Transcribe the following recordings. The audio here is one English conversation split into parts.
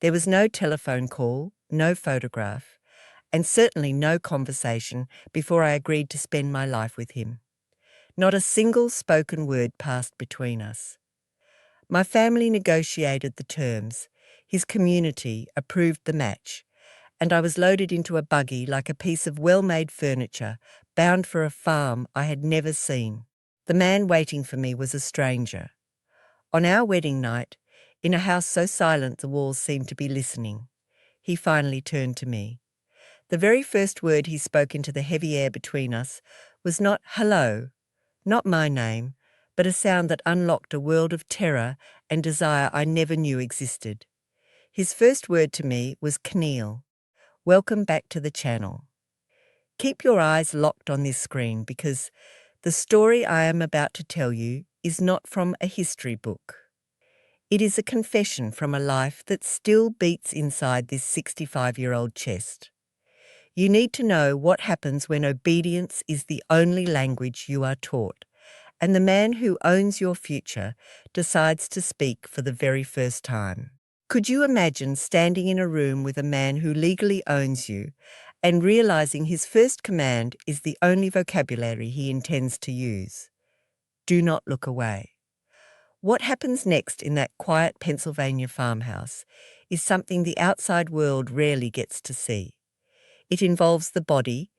There was no telephone call, no photograph, and certainly no conversation before I agreed to spend my life with him. Not a single spoken word passed between us. My family negotiated the terms. His community approved the match, and I was loaded into a buggy like a piece of well-made furniture, bound for a farm I had never seen. The man waiting for me was a stranger. On our wedding night, in a house so silent the walls seemed to be listening, he finally turned to me. The very first word he spoke into the heavy air between us was not hello, not my name, but a sound that unlocked a world of terror and desire I never knew existed. His first word to me was Kneal. Welcome back to the channel. Keep your eyes locked on this screen because the story I am about to tell you is not from a history book. It is a confession from a life that still beats inside this 65-year-old chest. You need to know what happens when obedience is the only language you are taught, and the man who owns your future decides to speak for the very first time. Could you imagine standing in a room with a man who legally owns you and realizing his first command is the only vocabulary he intends to use? Do not look away. What happens next in that quiet Pennsylvania farmhouse is something the outside world rarely gets to see. It involves the body,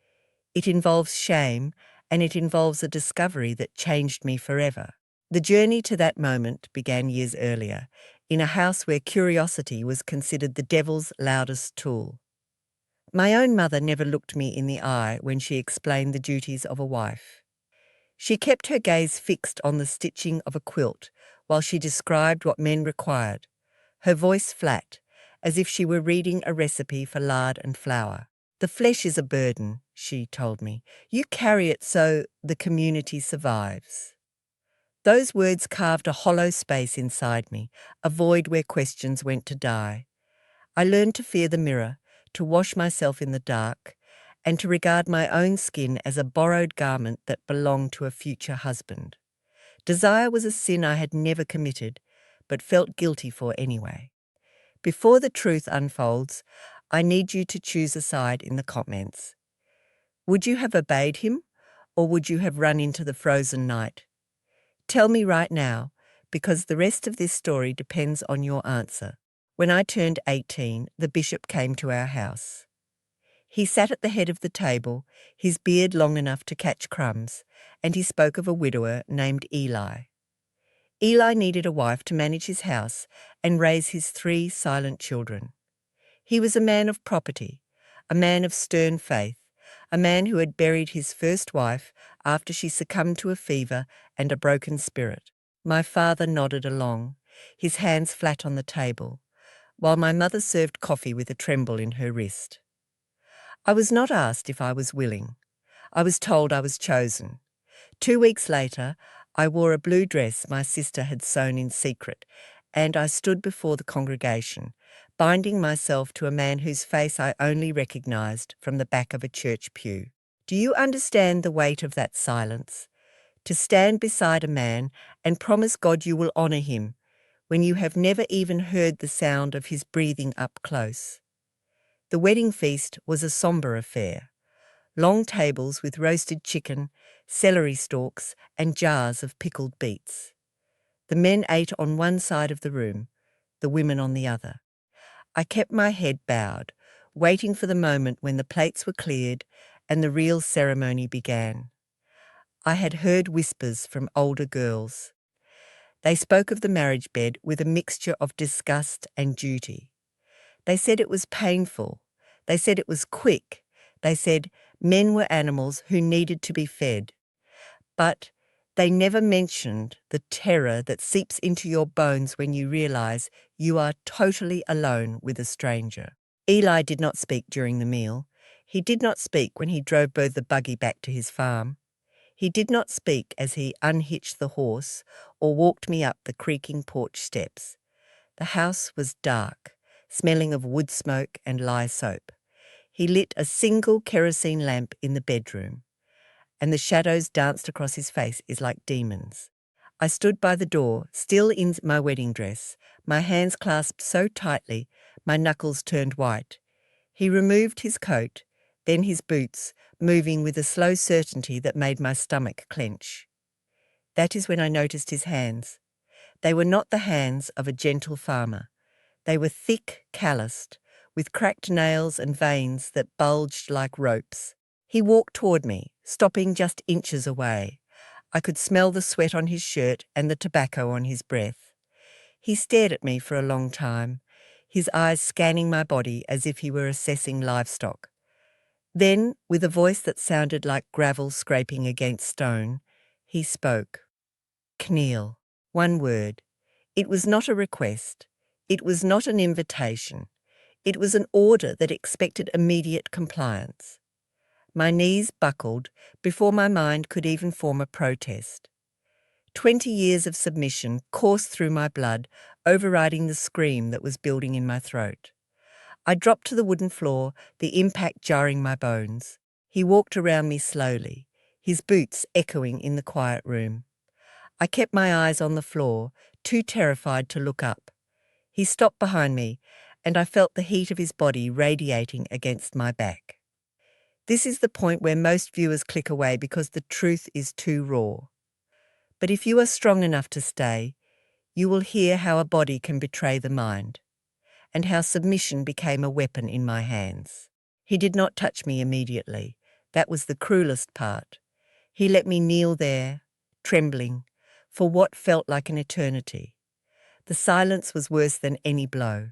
it involves shame, and it involves a discovery that changed me forever. The journey to that moment began years earlier, in a house where curiosity was considered the devil's loudest tool. My own mother never looked me in the eye when she explained the duties of a wife. She kept her gaze fixed on the stitching of a quilt while she described what men required, her voice flat, as if she were reading a recipe for lard and flour. The flesh is a burden, she told me. You carry it so the community survives. Those words carved a hollow space inside me, a void where questions went to die. I learned to fear the mirror, to wash myself in the dark, and to regard my own skin as a borrowed garment that belonged to a future husband. Desire was a sin I had never committed, but felt guilty for anyway. Before the truth unfolds, I need you to choose a side in the comments. Would you have obeyed him, or would you have run into the frozen night? Tell me right now, because the rest of this story depends on your answer. When I turned 18, the bishop came to our house. He sat at the head of the table, his beard long enough to catch crumbs, and he spoke of a widower named Eli. Eli needed a wife to manage his house and raise his 3 silent children. He was a man of property, a man of stern faith, a man who had buried his first wife after she succumbed to a fever and a broken spirit. My father nodded along, his hands flat on the table, while my mother served coffee with a tremble in her wrist. I was not asked if I was willing. I was told I was chosen. 2 weeks later, I wore a blue dress my sister had sewn in secret, and I stood before the congregation, binding myself to a man whose face I only recognized from the back of a church pew. Do you understand the weight of that silence? To stand beside a man and promise God you will honor him when you have never even heard the sound of his breathing up close. The wedding feast was a sombre affair. Long tables with roasted chicken, celery stalks, and jars of pickled beets. The men ate on one side of the room, the women on the other. I kept my head bowed, waiting for the moment when the plates were cleared and the real ceremony began. I had heard whispers from older girls. They spoke of the marriage bed with a mixture of disgust and duty. They said it was painful. They said it was quick. They said men were animals who needed to be fed. But they never mentioned the terror that seeps into your bones when you realize you are totally alone with a stranger. Eli did not speak during the meal. He did not speak when he drove the buggy back to his farm. He did not speak as he unhitched the horse or walked me up the creaking porch steps. The house was dark, smelling of wood smoke and lye soap. He lit a single kerosene lamp in the bedroom, and the shadows danced across his face like demons. I stood by the door, still in my wedding dress, My hands clasped so tightly, my knuckles turned white. He removed his coat, then his boots, moving with a slow certainty that made my stomach clench. That is when I noticed his hands. They were not the hands of a gentle farmer. They were thick, calloused, with cracked nails and veins that bulged like ropes. He walked toward me, stopping just inches away. I could smell the sweat on his shirt and the tobacco on his breath. He stared at me for a long time, his eyes scanning my body as if he were assessing livestock. Then, with a voice that sounded like gravel scraping against stone, he spoke. Kneel. One word. It was not a request. It was not an invitation. It was an order that expected immediate compliance. My knees buckled before my mind could even form a protest. 20 years of submission coursed through my blood, overriding the scream that was building in my throat. I dropped to the wooden floor, the impact jarring my bones. He walked around me slowly, his boots echoing in the quiet room. I kept my eyes on the floor, too terrified to look up. He stopped behind me, and I felt the heat of his body radiating against my back. This is the point where most viewers click away because the truth is too raw. But if you are strong enough to stay, you will hear how a body can betray the mind, and how submission became a weapon in my hands. He did not touch me immediately. That was the cruelest part. He let me kneel there, trembling, for what felt like an eternity. The silence was worse than any blow.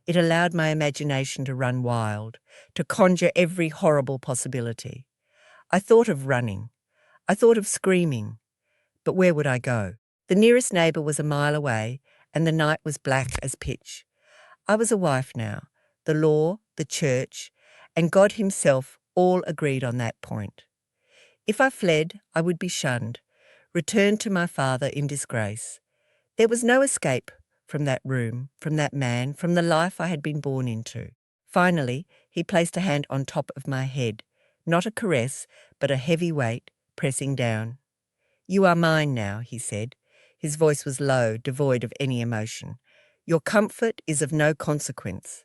It allowed my imagination to run wild, to conjure every horrible possibility. I thought of running. I thought of screaming. But where would I go? The nearest neighbour was a mile away, and the night was black as pitch. I was a wife now. The law, the church, and God himself all agreed on that point. If I fled, I would be shunned, returned to my father in disgrace. There was no escape from that room, from that man, from the life I had been born into. Finally, he placed a hand on top of my head, not a caress, but a heavy weight, pressing down. You are mine now, he said. His voice was low, devoid of any emotion. Your comfort is of no consequence.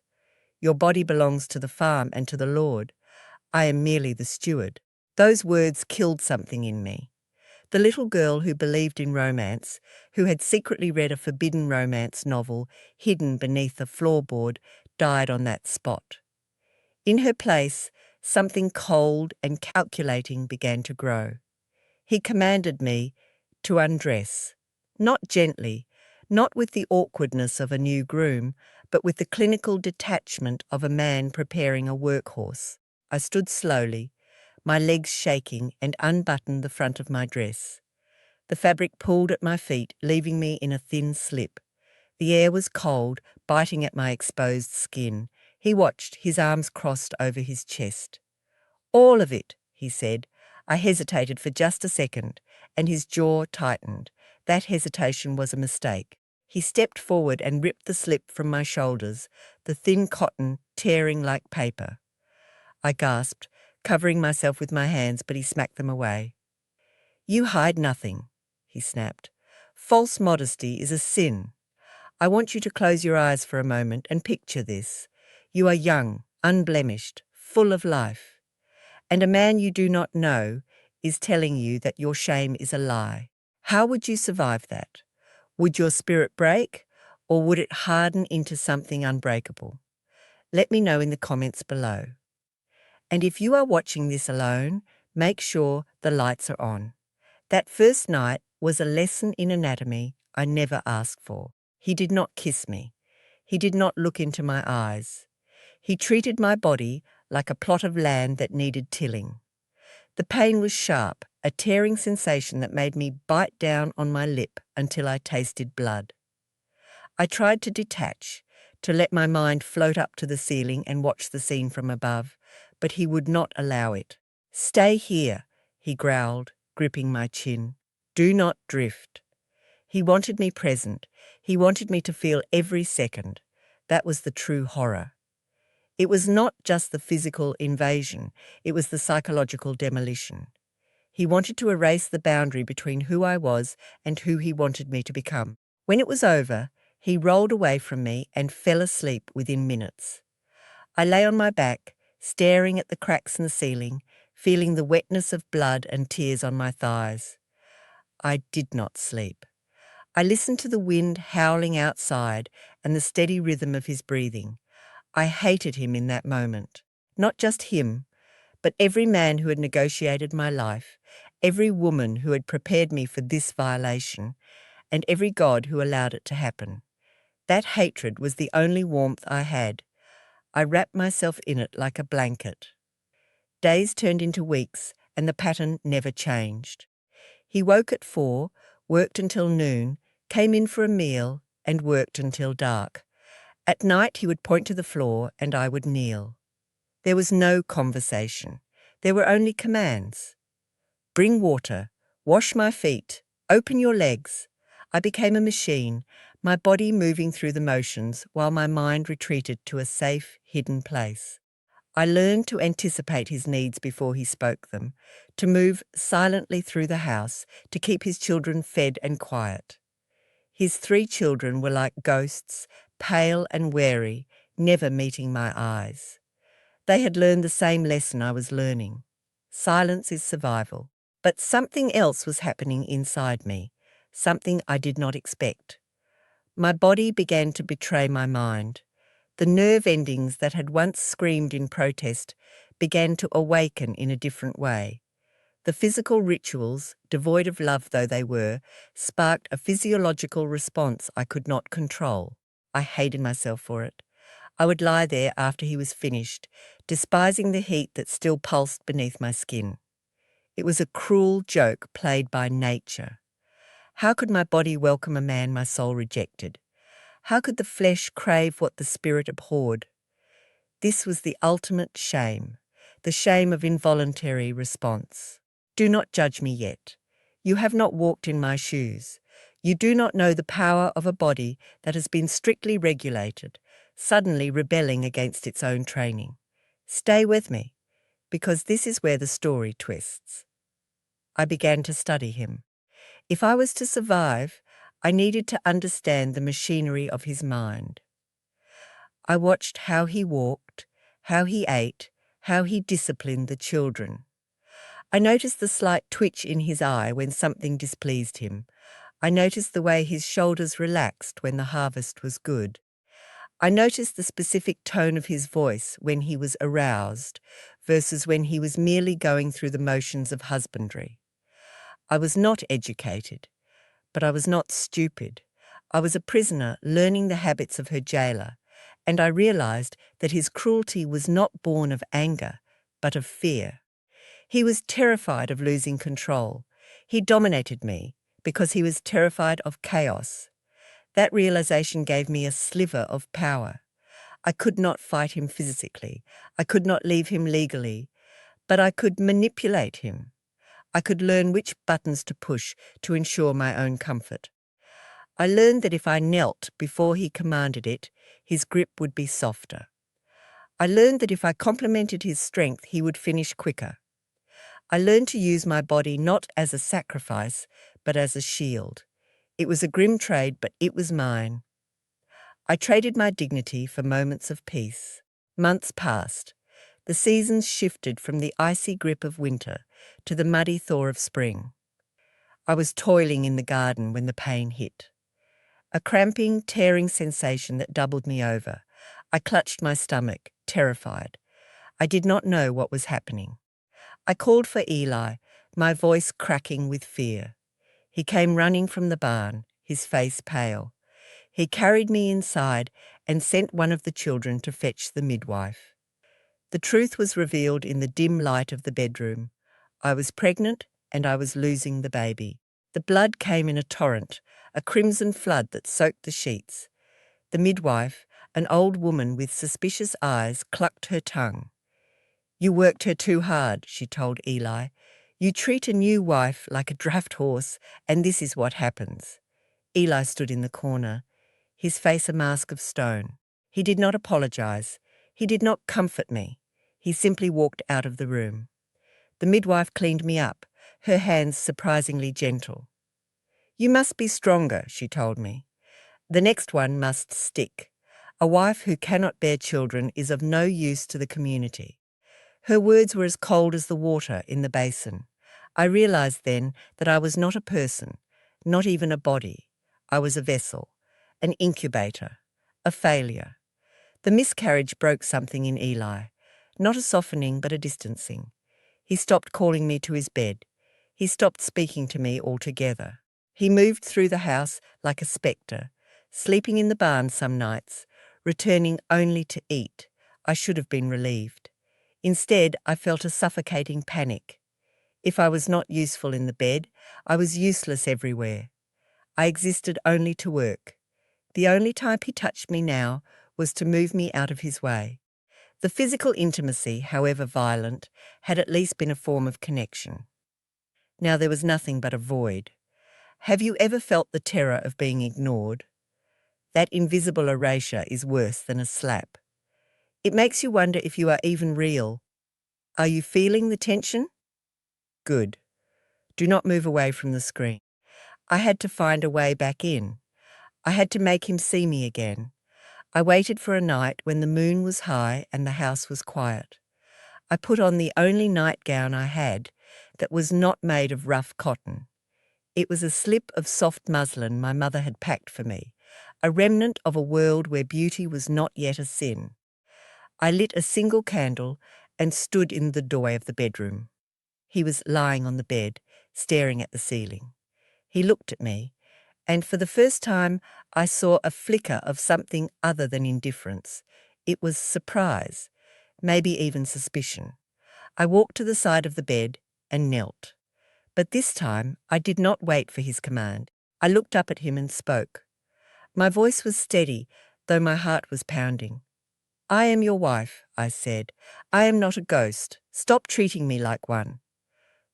Your body belongs to the farm and to the Lord. I am merely the steward. Those words killed something in me. The little girl who believed in romance, who had secretly read a forbidden romance novel hidden beneath a floorboard, died on that spot. In her place, something cold and calculating began to grow. He commanded me to undress, not gently, not with the awkwardness of a new groom, but with the clinical detachment of a man preparing a workhorse. I stood slowly, my legs shaking, and unbuttoned the front of my dress. The fabric pulled at my feet, leaving me in a thin slip. The air was cold, biting at my exposed skin. He watched, his arms crossed over his chest. All of it, he said. I hesitated for just a second, and his jaw tightened. That hesitation was a mistake. He stepped forward and ripped the slip from my shoulders, the thin cotton tearing like paper. I gasped, covering myself with my hands, but he smacked them away. You hide nothing, he snapped. False modesty is a sin. I want you to close your eyes for a moment and picture this. You are young, unblemished, full of life. And a man you do not know is telling you that your shame is a lie. How would you survive that? Would your spirit break, or would it harden into something unbreakable? Let me know in the comments below. And if you are watching this alone, make sure the lights are on. That first night was a lesson in anatomy I never asked for. He did not kiss me. He did not look into my eyes. He treated my body like a plot of land that needed tilling. The pain was sharp, a tearing sensation that made me bite down on my lip until I tasted blood. I tried to detach, to let my mind float up to the ceiling and watch the scene from above, but he would not allow it. Stay here, he growled, gripping my chin. Do not drift. He wanted me present. He wanted me to feel every second. That was the true horror. It was not just the physical invasion, it was the psychological demolition. He wanted to erase the boundary between who I was and who he wanted me to become. When it was over, He rolled away from me and fell asleep within minutes. I lay on my back, staring at the cracks in the ceiling, feeling the wetness of blood and tears on my thighs. I did not sleep. I listened to the wind howling outside and the steady rhythm of his breathing. I hated him in that moment. Not just him, but every man who had negotiated my life, every woman who had prepared me for this violation, and every God who allowed it to happen. That hatred was the only warmth I had. I wrapped myself in it like a blanket. Days turned into weeks, and the pattern never changed. He woke at 4, worked until noon, came in for a meal, and worked until dark. At night he would point to the floor, and I would kneel. There was no conversation. There were only commands. Bring water, wash my feet, open your legs. I became a machine, my body moving through the motions while my mind retreated to a safe, hidden place. I learned to anticipate his needs before he spoke them, to move silently through the house, to keep his children fed and quiet. His 3 children were like ghosts, pale and wary, never meeting my eyes. They had learned the same lesson I was learning. Silence is survival. But something else was happening inside me, something I did not expect. My body began to betray my mind. The nerve endings that had once screamed in protest began to awaken in a different way. The physical rituals, devoid of love though they were, sparked a physiological response I could not control. I hated myself for it. I would lie there after he was finished, despising the heat that still pulsed beneath my skin. It was a cruel joke played by nature. How could my body welcome a man my soul rejected? How could the flesh crave what the spirit abhorred? This was the ultimate shame, the shame of involuntary response. Do not judge me yet. You have not walked in my shoes. You do not know the power of a body that has been strictly regulated, suddenly rebelling against its own training. Stay with me, because this is where the story twists. I began to study him. If I was to survive, I needed to understand the machinery of his mind. I watched how he walked, how he ate, how he disciplined the children. I noticed the slight twitch in his eye when something displeased him. I noticed the way his shoulders relaxed when the harvest was good. I noticed the specific tone of his voice when he was aroused versus when he was merely going through the motions of husbandry. I was not educated, but I was not stupid. I was a prisoner learning the habits of her jailer, and I realized that his cruelty was not born of anger, but of fear. He was terrified of losing control. He dominated me because he was terrified of chaos. That realization gave me a sliver of power. I could not fight him physically. I could not leave him legally, but I could manipulate him. I could learn which buttons to push to ensure my own comfort. I learned that if I knelt before he commanded it, his grip would be softer. I learned that if I complimented his strength, he would finish quicker. I learned to use my body not as a sacrifice, but as a shield. It was a grim trade, but it was mine. I traded my dignity for moments of peace. Months passed. The seasons shifted from the icy grip of winter to the muddy thaw of spring. I was toiling in the garden when the pain hit. A cramping, tearing sensation that doubled me over. I clutched my stomach, terrified. I did not know what was happening. I called for Eli, my voice cracking with fear. He came running from the barn, his face pale. He carried me inside and sent one of the children to fetch the midwife. The truth was revealed in the dim light of the bedroom. I was pregnant and I was losing the baby. The blood came in a torrent, a crimson flood that soaked the sheets. The midwife, an old woman with suspicious eyes, clucked her tongue. "You worked her too hard," she told Eli. "You treat a new wife like a draft horse, and this is what happens." Eli stood in the corner, his face a mask of stone. He did not apologize. He did not comfort me. He simply walked out of the room. The midwife cleaned me up, her hands surprisingly gentle. "You must be stronger," she told me. The next one must stick. A wife who cannot bear children is of no use to the community. Her words were as cold as the water in the basin. I realized then that I was not a person, not even a body. I was a vessel, an incubator, a failure. The miscarriage broke something in Eli, not a softening but a distancing. He stopped calling me to his bed. He stopped speaking to me altogether. He moved through the house like a spectre, sleeping in the barn some nights, returning only to eat. I should have been relieved. Instead, I felt a suffocating panic. If I was not useful in the bed, I was useless everywhere. I existed only to work. The only time he touched me now was to move me out of his way. The physical intimacy, however violent, had at least been a form of connection. Now there was nothing but a void. Have you ever felt the terror of being ignored? That invisible erasure is worse than a slap. It makes you wonder if you are even real. Are you feeling the tension? Good. Do not move away from the screen. I had to find a way back in. I had to make him see me again. I waited for a night when the moon was high and the house was quiet. I put on the only nightgown I had that was not made of rough cotton. It was a slip of soft muslin my mother had packed for me, a remnant of a world where beauty was not yet a sin. I lit a single candle and stood in the doorway of the bedroom. He was lying on the bed, staring at the ceiling. He looked at me, and for the first time I saw a flicker of something other than indifference. It was surprise, maybe even suspicion. I walked to the side of the bed and knelt. But this time I did not wait for his command. I looked up at him and spoke. My voice was steady, though my heart was pounding. "I am your wife," I said. "I am not a ghost. Stop treating me like one."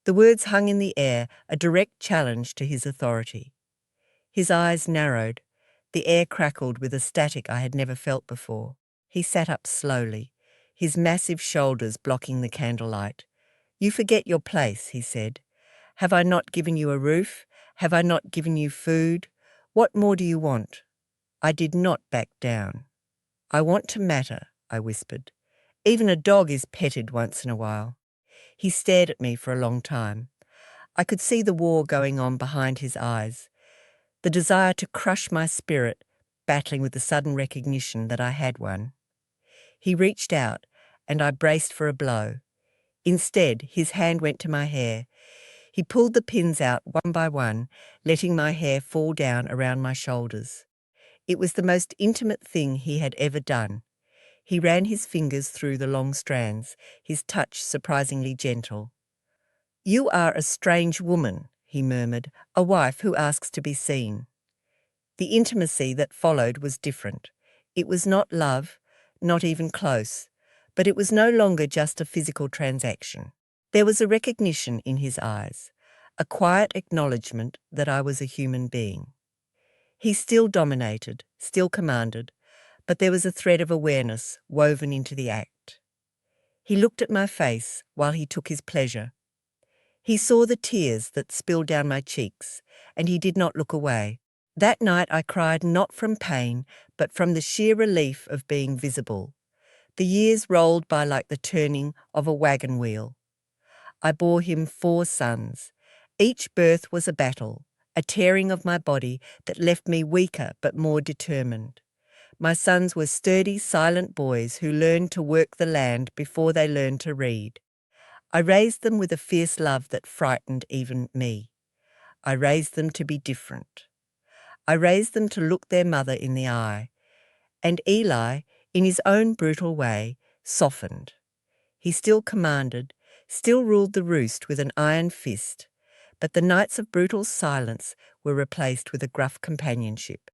The words hung in the air, a direct challenge to his authority. His eyes narrowed. The air crackled with a static I had never felt before. He sat up slowly, his massive shoulders blocking the candlelight. "You forget your place," he said. "Have I not given you a roof? Have I not given you food? What more do you want?" I did not back down. "I want to matter," I whispered. "Even a dog is petted once in a while." He stared at me for a long time. I could see the war going on behind his eyes, the desire to crush my spirit, battling with the sudden recognition that I had one. He reached out, and I braced for a blow. Instead, his hand went to my hair. He pulled the pins out one by one, letting my hair fall down around my shoulders. It was the most intimate thing he had ever done. He ran his fingers through the long strands, his touch surprisingly gentle. "You are a strange woman," he murmured, "a wife who asks to be seen." The intimacy that followed was different. It was not love, not even close, but it was no longer just a physical transaction. There was a recognition in his eyes, a quiet acknowledgement that I was a human being. He still dominated, still commanded, but there was a thread of awareness woven into the act. He looked at my face while he took his pleasure. He saw the tears that spilled down my cheeks, and he did not look away. That night I cried not from pain, but from the sheer relief of being visible. The years rolled by like the turning of a wagon wheel. I bore him 4 sons. Each birth was a battle, a tearing of my body that left me weaker but more determined. My sons were sturdy, silent boys who learned to work the land before they learned to read. I raised them with a fierce love that frightened even me. I raised them to be different. I raised them to look their mother in the eye. And Eli, in his own brutal way, softened. He still commanded, still ruled the roost with an iron fist, but the nights of brutal silence were replaced with a gruff companionship.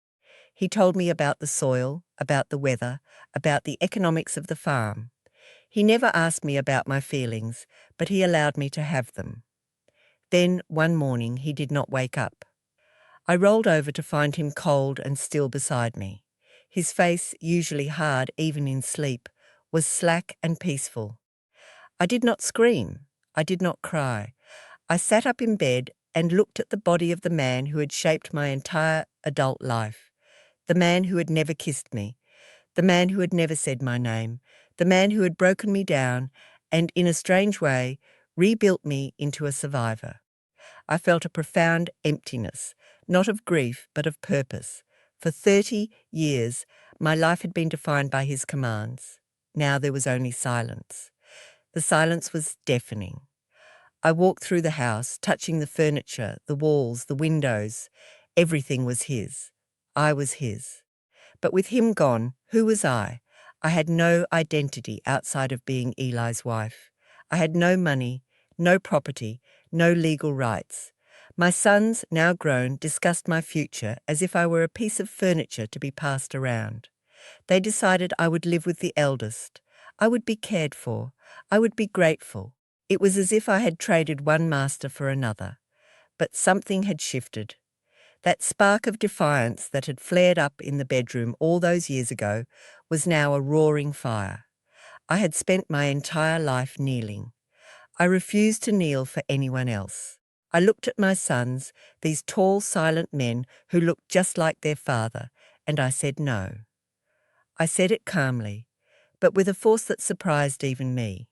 He told me about the soil, about the weather, about the economics of the farm. He never asked me about my feelings, but he allowed me to have them. Then, one morning, he did not wake up. I rolled over to find him cold and still beside me. His face, usually hard even in sleep, was slack and peaceful. I did not scream. I did not cry. I sat up in bed and looked at the body of the man who had shaped my entire adult life. the man who had never kissed me, the man who had never said my name, the man who had broken me down and, in a strange way, rebuilt me into a survivor. I felt a profound emptiness, not of grief but of purpose. For 30 years, my life had been defined by his commands. Now there was only silence. The silence was deafening. I walked through the house, touching the furniture, the walls, the windows. Everything was his. I was his. But with him gone, who was I? I had no identity outside of being Eli's wife. I had no money, no property, no legal rights. My sons, now grown, discussed my future as if I were a piece of furniture to be passed around. They decided I would live with the eldest. I would be cared for. I would be grateful. It was as if I had traded one master for another. But something had shifted. That spark of defiance that had flared up in the bedroom all those years ago was now a roaring fire. I had spent my entire life kneeling. I refused to kneel for anyone else. I looked at my sons, these tall, silent men who looked just like their father, and I said no. I said it calmly, but with a force that surprised even me.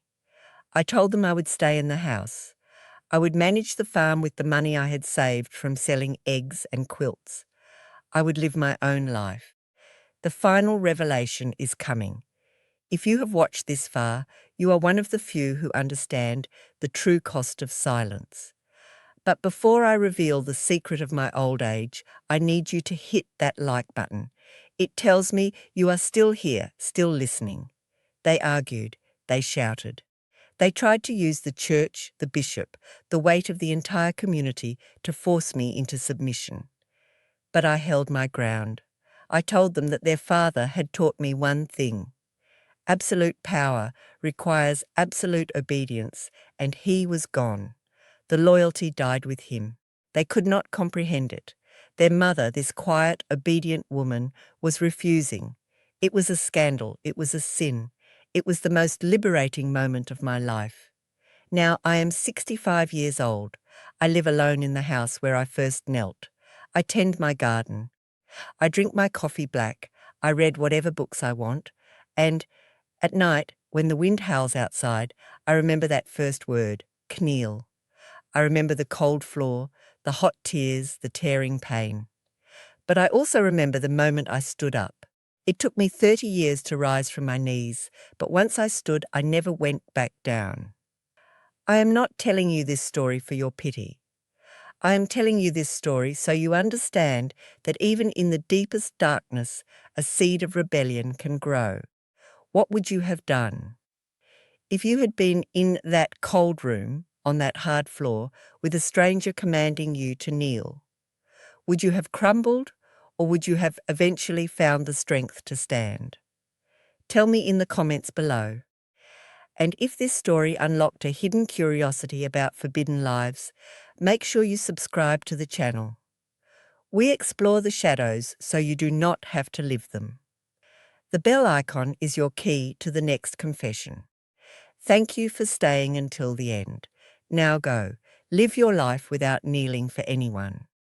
I told them I would stay in the house. I would manage the farm with the money I had saved from selling eggs and quilts. I would live my own life. The final revelation is coming. If you have watched this far, you are one of the few who understand the true cost of silence. But before I reveal the secret of my old age, I need you to hit that like button. It tells me you are still here, still listening. They argued. They shouted. They tried to use the church, the bishop, the weight of the entire community to force me into submission. But I held my ground. I told them that their father had taught me one thing. Absolute power requires absolute obedience, and he was gone. The loyalty died with him. They could not comprehend it. Their mother, this quiet, obedient woman, was refusing. It was a scandal. It was a sin. It was the most liberating moment of my life. Now I am 65 years old. I live alone in the house where I first knelt. I tend my garden. I drink my coffee black. I read whatever books I want. And at night, when the wind howls outside, I remember that first word, kneel. I remember the cold floor, the hot tears, the tearing pain. But I also remember the moment I stood up. It took me 30 years to rise from my knees, but once I stood, I never went back down. I am not telling you this story for your pity. I am telling you this story so you understand that even in the deepest darkness, a seed of rebellion can grow. What would you have done? If you had been in that cold room, on that hard floor, with a stranger commanding you to kneel, would you have crumbled, or would you have eventually found the strength to stand? Tell me in the comments below. And if this story unlocked a hidden curiosity about forbidden lives, make sure you subscribe to the channel. We explore the shadows so you do not have to live them. The bell icon is your key to the next confession. Thank you for staying until the end. Now go, live your life without kneeling for anyone.